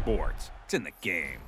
sports. It's in the game.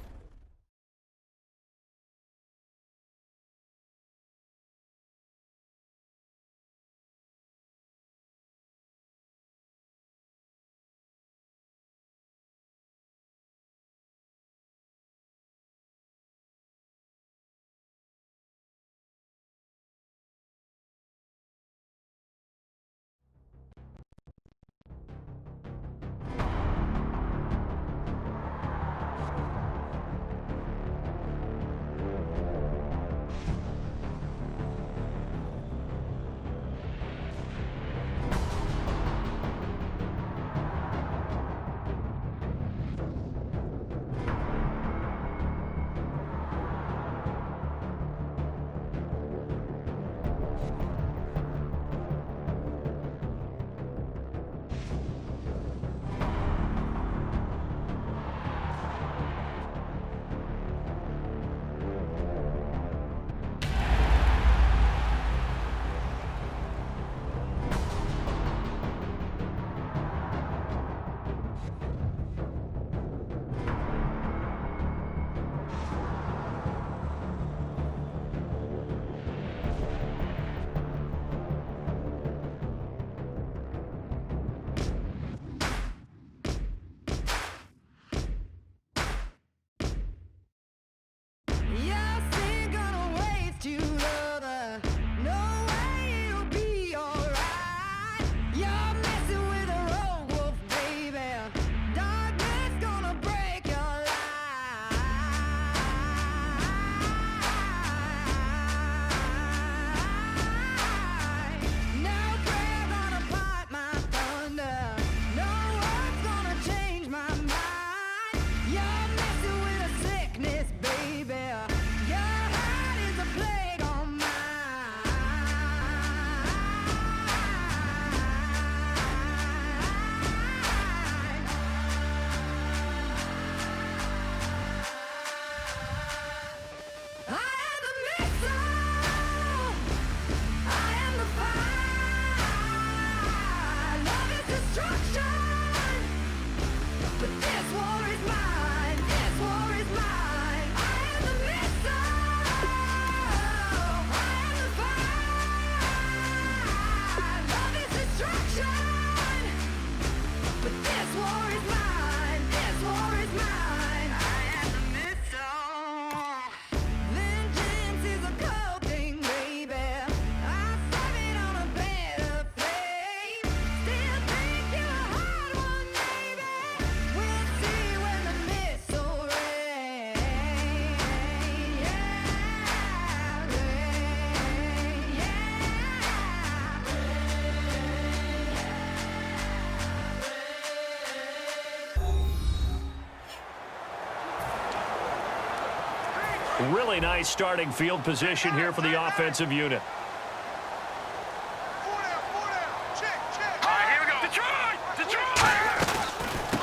Really nice starting field position here for the offensive unit.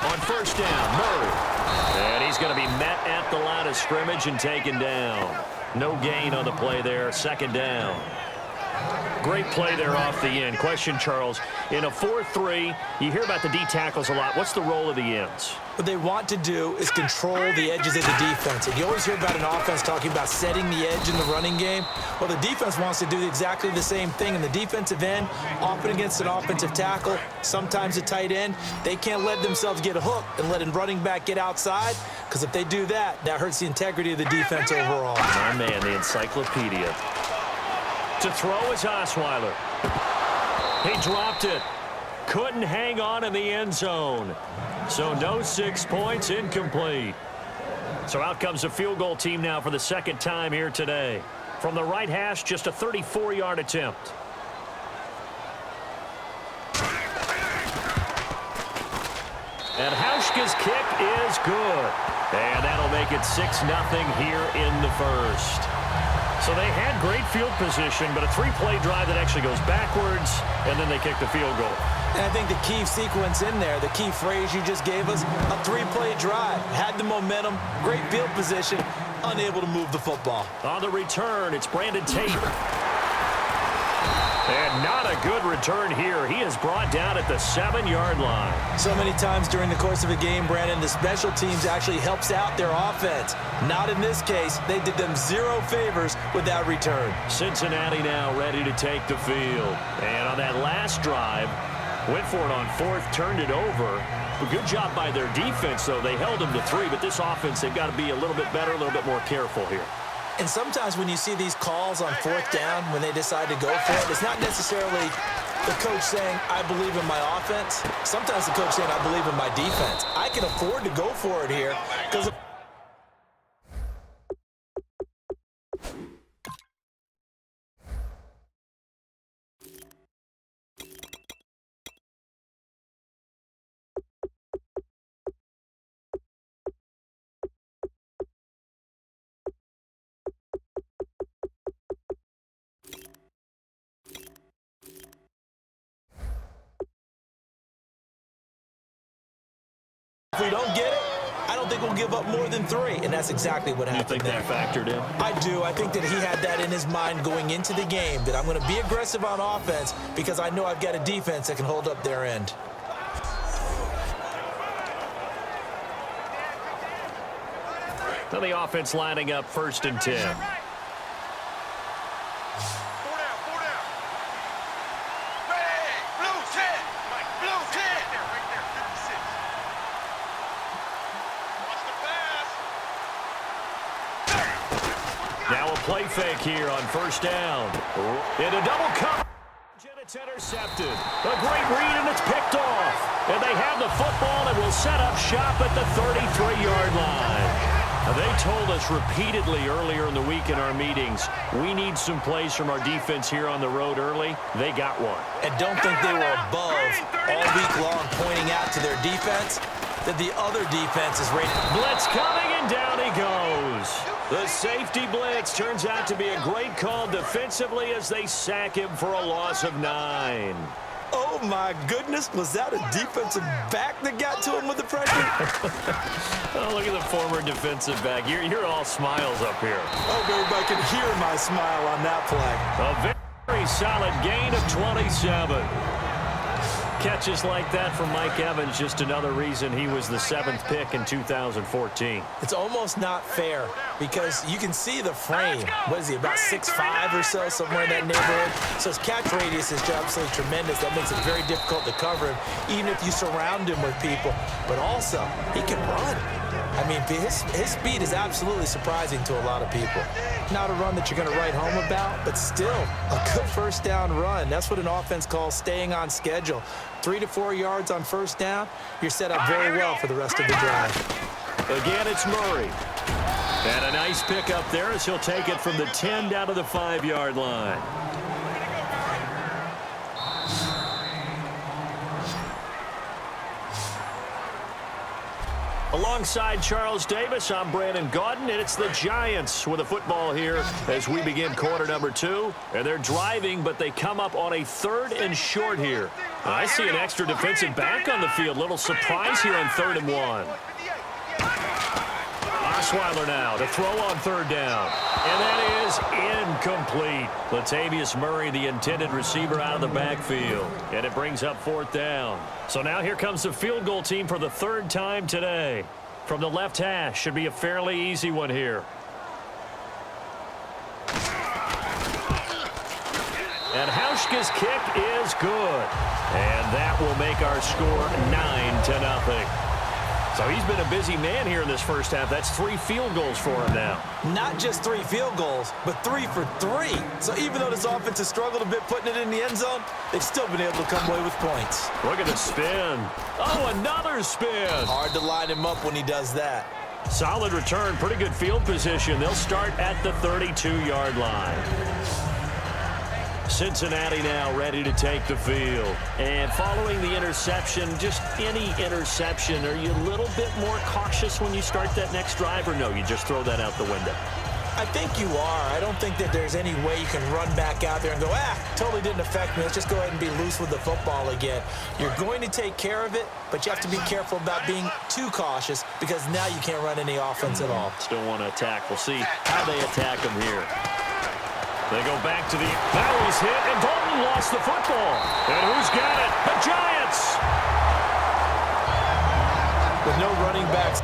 On first down, Murray. And he's going to be met at the line of scrimmage and taken down. No gain on the play there, second down. Great play there off the end. Question, Charles, in a 4-3, you hear about the D tackles a lot. What's the role of the ends? What they want to do is control the edges of the defense. And you always hear about an offense talking about setting the edge in the running game. Well, the defense wants to do exactly the same thing. In the defensive end, often against an offensive tackle, sometimes a tight end, they can't let themselves get hooked and let a running back get outside, because if they do that, that hurts the integrity of the defense overall. My man, the encyclopedia. To throw is Osweiler. He dropped it. Couldn't hang on in the end zone. So no 6 points, incomplete. So out comes the field goal team now for the second time here today. From the right hash, just a 34-yard attempt. And Hauschka's kick is good. And that'll make it 6-0 here in the first. So they had great field position, but a 3-play drive that actually goes backwards, and then they kick the field goal. And I think the key sequence in there, the key phrase you just gave us, a 3-play drive. Had the momentum, great field position, unable to move the football. On the return, it's Brandon Tate. And not a good return here. He is brought down at the 7-yard line. So many times during the course of a game, Brandon, the special teams actually helps out their offense. Not in this case. They did them zero favors with that return. Cincinnati now ready to take the field. And on that last drive, went for it on fourth, turned it over. A good job by their defense, though. They held them to 3, but this offense, they've got to be a little bit better, a little bit more careful here. And sometimes when you see these calls on fourth down, when they decide to go for it, it's not necessarily the coach saying, I believe in my offense. Sometimes the coach saying, I believe in my defense. I can afford to go for it here because if we don't get it, I don't think we'll give up more than 3, and that's exactly what happened. You think that factored in? I do. I think that he had that in his mind going into the game, that I'm going to be aggressive on offense because I know I've got a defense that can hold up their end. So the offense lining up 1st and 10. Now a play fake here on 1st down. In a double cover. It's intercepted. A great read, and it's picked off. And they have the football and will set up shop at the 33-yard line. Now, they told us repeatedly earlier in the week in our meetings, we need some plays from our defense here on the road early. They got one. And don't think they were above all week long pointing out to their defense that the other defense is ready. Blitz coming, and down he goes. The safety blitz turns out to be a great call defensively as they sack him for a loss of 9. Oh, my goodness. Was that a defensive back that got to him with the pressure? Oh, look at the former defensive back. You're all smiles up here. Oh, everybody can hear my smile on that play. A very solid gain of 27. Catches like that from Mike Evans, just another reason he was the 7th pick in 2014. It's almost not fair because you can see the frame. What is he, about 6'5" or so, somewhere in that neighborhood? So his catch radius is absolutely tremendous. That makes it very difficult to cover him, even if you surround him with people. But also, he can run. I mean, his speed is absolutely surprising to a lot of people. Not a run that you're going to write home about, but still a good 1st down run. That's what an offense calls staying on schedule. 3 to 4 yards on 1st down, you're set up very well for the rest of the drive. Again, it's Murray. And a nice pickup there as he'll take it from the 10 down to the 5-yard line. Alongside Charles Davis, I'm Brandon Gaudin, and it's the Giants with a football here as we begin quarter number 2. And they're driving, but they come up on a 3rd and short here. And I see an extra defensive back on the field. Little surprise here on 3rd and 1. Osweiler now to throw on 3rd down. And that is incomplete. Latavius Murray, the intended receiver, out of the backfield. And it brings up 4th down. So now here comes the field goal team for the 3rd time today. From the left hash, should be a fairly easy one here. And Hauschka's kick is good. And that will make our score 9-0. So he's been a busy man here in this 1st half. That's 3 field goals for him now. Not just 3 field goals, but 3 for 3. So even though this offense has struggled a bit putting it in the end zone, they've still been able to come away with points. Look at the spin. Oh, another spin. Hard to line him up when he does that. Solid return, pretty good field position. They'll start at the 32-yard line. Cincinnati now ready to take the field. And following the interception, just any interception, are you a little bit more cautious when you start that next drive, or no, you just throw that out the window? I think you are. I don't think that there's any way you can run back out there and go, totally didn't affect me. Let's just go ahead and be loose with the football again. You're going to take care of it, but you have to be careful about being too cautious because now you can't run any offense at all. Still want to attack. We'll see how they attack them here. They go back to that was hit, and Dalton lost the football. And who's got it? The Giants! With no running backs.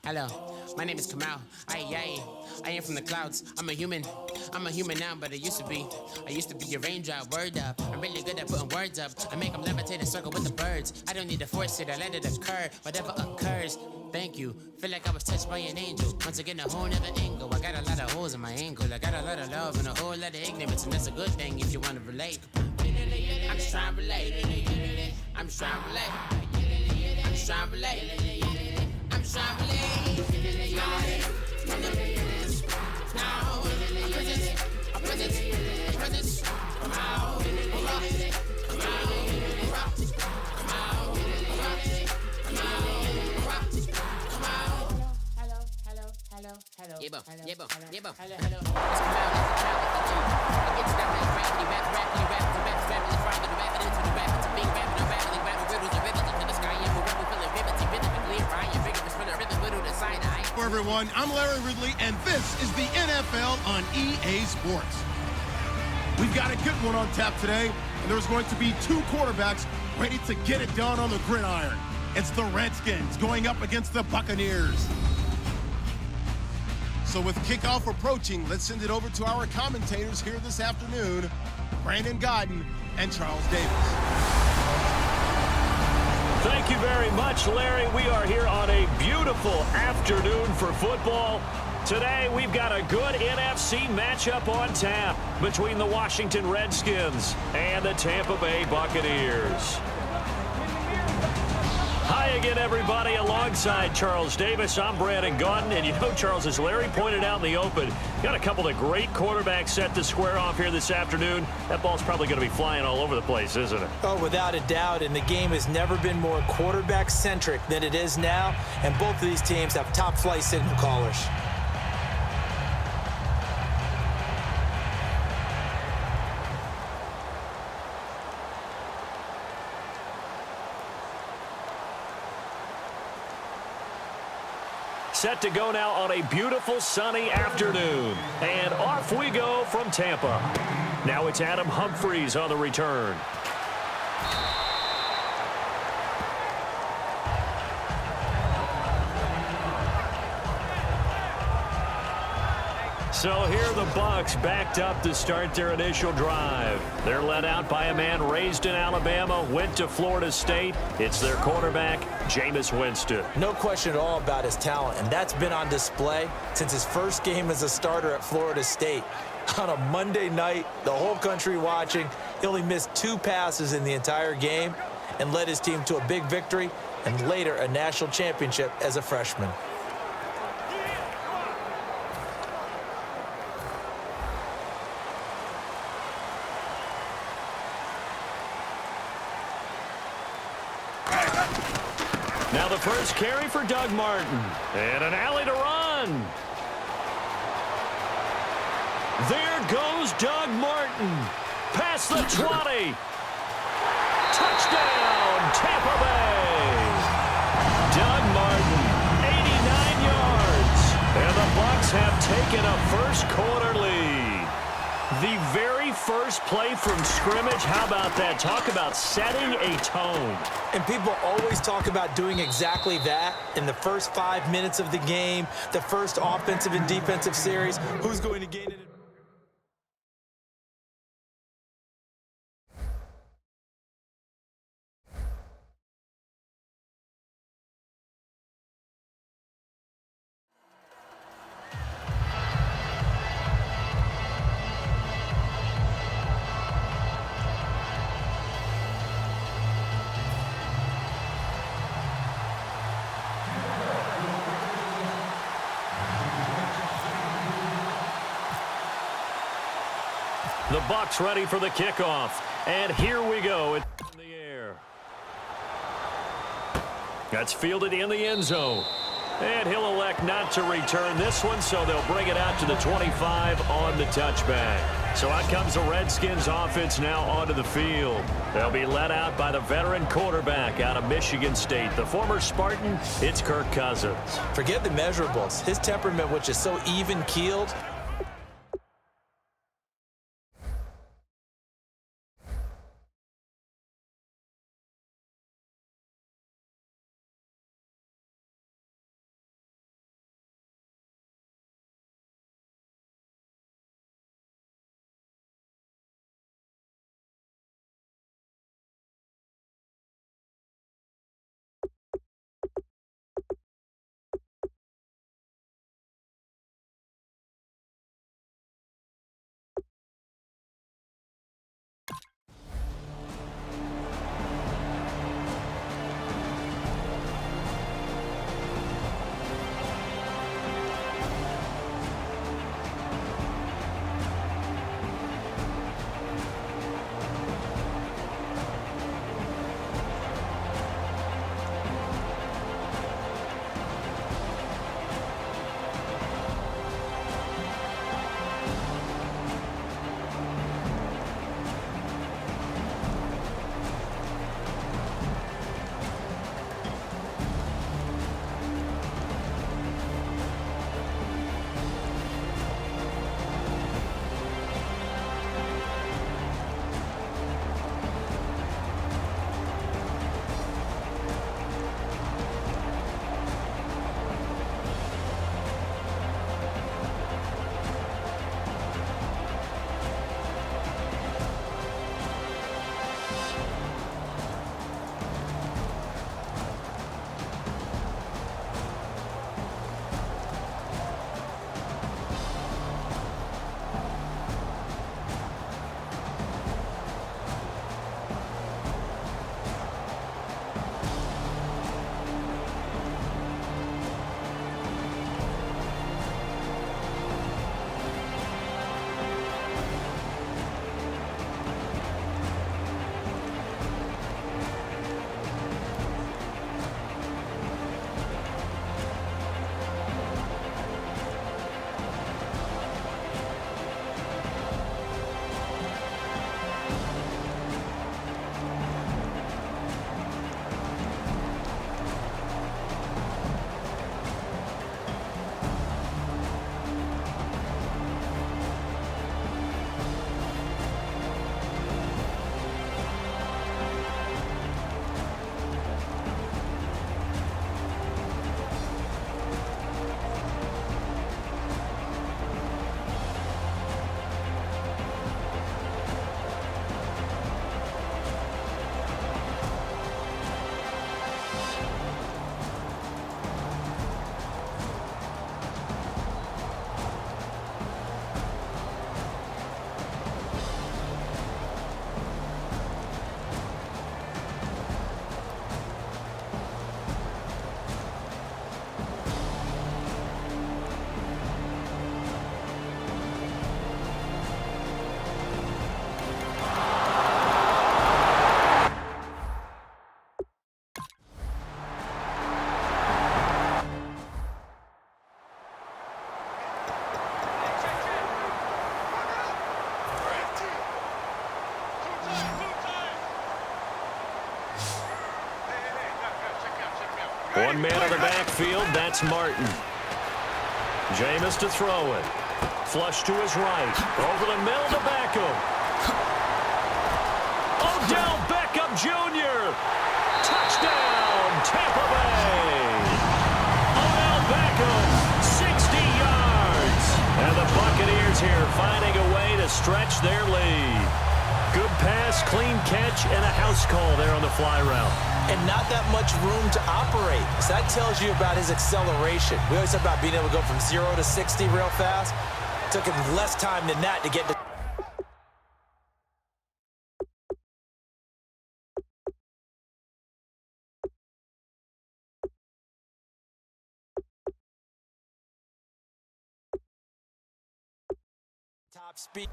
Hello, my name is Kamal. I am from the clouds. I'm a human now, but I used to be a raindrop, word up. I'm really good at putting words up. I make them levitate and circle with the birds. I don't need to force it, I let it occur. Whatever occurs, thank you. Feel like I was touched by an angel. Once again, a whole nother angle. I got a lot of holes in my angle. I got a lot of love and a whole lot of ignorance, and that's a good thing if you want to relate. I'm just trying to relate. I'm just trying to relate. I'm just trying to relate. I'm just trying to relate. Now, I present, come out, hello. Yeah, bro. Let's come out, let's come out. It gets down like rappity, rapidly, farther to rapid into the rapid, to big rapid, no battling, rapid riddles, and rivets into the sky, and we're rebel, feeling rivets, rhythmically, and Ryan, rigorous, for the rhythm, little to Sinai. Hello, everyone. I'm Larry Ridley, and this is the NFL on EA Sports. We've got a good one on tap today, and there's going to be two quarterbacks ready to get it done on the gridiron. It's the Redskins going up against the Buccaneers. So with kickoff approaching, let's send it over to our commentators here this afternoon, Brandon Godden and Charles Davis. Thank you very much, Larry. We are here on a beautiful afternoon for football. Today, we've got a good NFC matchup on tap between the Washington Redskins and the Tampa Bay Buccaneers. Hi again, everybody. Alongside Charles Davis, I'm Brandon Gaudin. And you know, Charles, as Larry pointed out in the open, got a couple of great quarterbacks set to square off here this afternoon. That ball's probably going to be flying all over the place, isn't it? Oh, without a doubt. And the game has never been more quarterback-centric than it is now. And both of these teams have top-flight signal callers. Set to go now on a beautiful sunny afternoon. And off we go from Tampa. Now it's Adam Humphries on the return. So here the Bucs backed up to start their initial drive. They're led out by a man raised in Alabama, went to Florida State. It's their quarterback, Jameis Winston. No question at all about his talent, and that's been on display since his first game as a starter at Florida State. On a Monday night, the whole country watching, he only missed 2 passes in the entire game and led his team to a big victory and later a national championship as a freshman. Now the first carry for Doug Martin. And an alley to run. There goes Doug Martin. Past the 20. Touchdown, Tampa Bay. Doug Martin, 89 yards. And the Bucs have taken a first-quarter lead. The very first play from scrimmage, how about that? Talk about setting a tone. And people always talk about doing exactly that in the first 5 minutes of the game, the first offensive and defensive series. Who's going to gain it? The Bucs ready for the kickoff. And here we go. It's in the air. That's fielded in the end zone. And he'll elect not to return this one, so they'll bring it out to the 25 on the touchback. So out comes the Redskins offense now onto the field. They'll be led out by the veteran quarterback out of Michigan State. The former Spartan, it's Kirk Cousins. Forget the measurables. His temperament, which is so even-keeled, One man on the backfield, that's Martin. Jameis to throw it. Flush to his right. Over the middle to Beckham. Odell Beckham Jr. Touchdown, Tampa Bay. Odell Beckham, 60 yards. And the Buccaneers here finding a way to stretch their lead. Good pass, clean catch, and a house call there on the fly route. And not that much room to operate. So that tells you about his acceleration. We always talk about being able to go from 0 to 60 real fast. Took him less time than that to get to... top speed.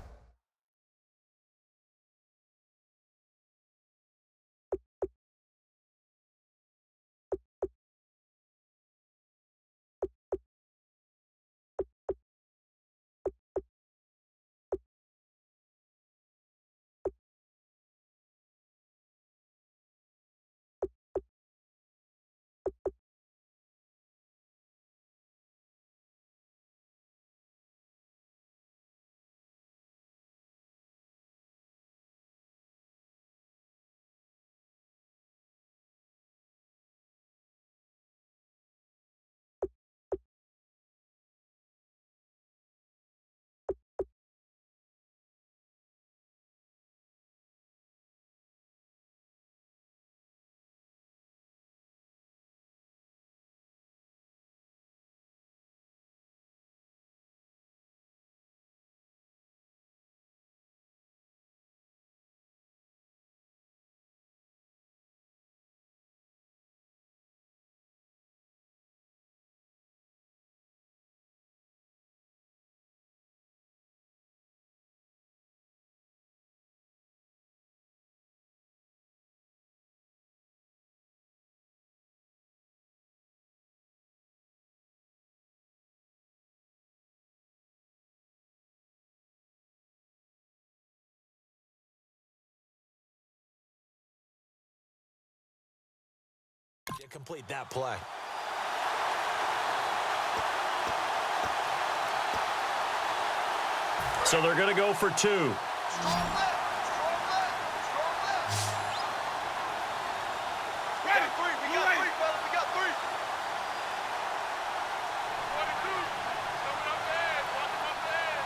Complete that play. So they're going to go for 2. Strong left, strong left, strong left. Ready, 3, we got 3, fellas, we got 3. 1 and 2, coming up bad, watch him up bad.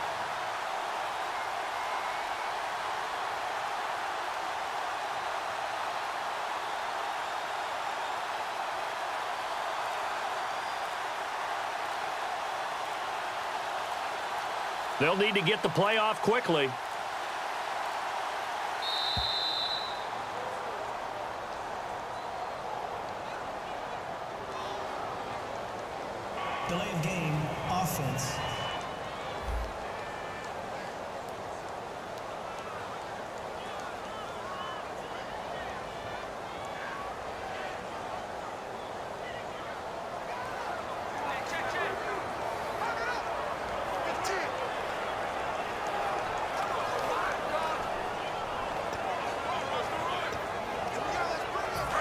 They'll need to get the play off quickly. Delay of game, offense.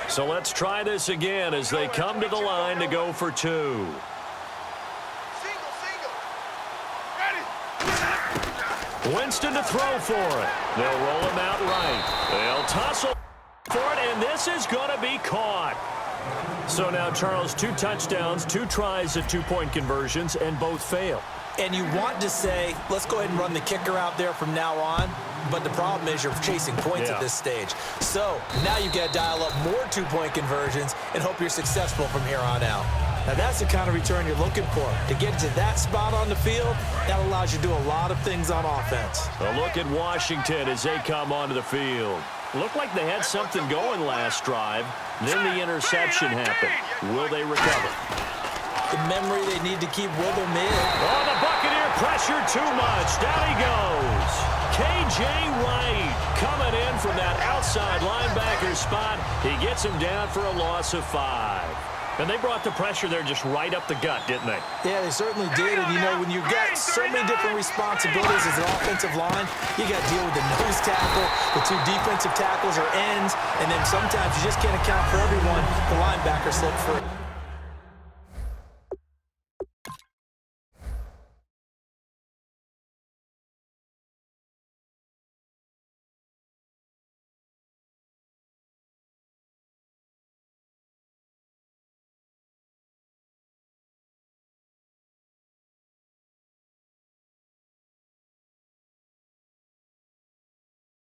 So let's try this again as they come to the line to go for 2. Single. Ready. Winston to throw for it. They'll roll him out right. They'll tussle for it, and this is going to be caught. So now, Charles, 2 touchdowns, 2 tries at 2-point conversions, and both fail. And you want to say, let's go ahead and run the kicker out there from now on. But the problem is you're chasing points at this stage. So now you've got to dial up more 2-point conversions and hope you're successful from here on out. Now that's the kind of return you're looking for. To get to that spot on the field, that allows you to do a lot of things on offense. A look at Washington as they come onto the field. Looked like they had something going last drive. Then the interception happened. Will they recover? The memory they need to keep with them in. Oh, the Buccaneer pressure too much. Down he goes. K.J. Wright coming in from that outside linebacker spot. He gets him down for a loss of 5. And they brought the pressure there just right up the gut, didn't they? Yeah, they certainly did. And, you know, when you've got so many different responsibilities as an offensive line, you got to deal with the nose tackle, the 2 defensive tackles or ends, and then sometimes you just can't account for everyone. The linebacker slipped free.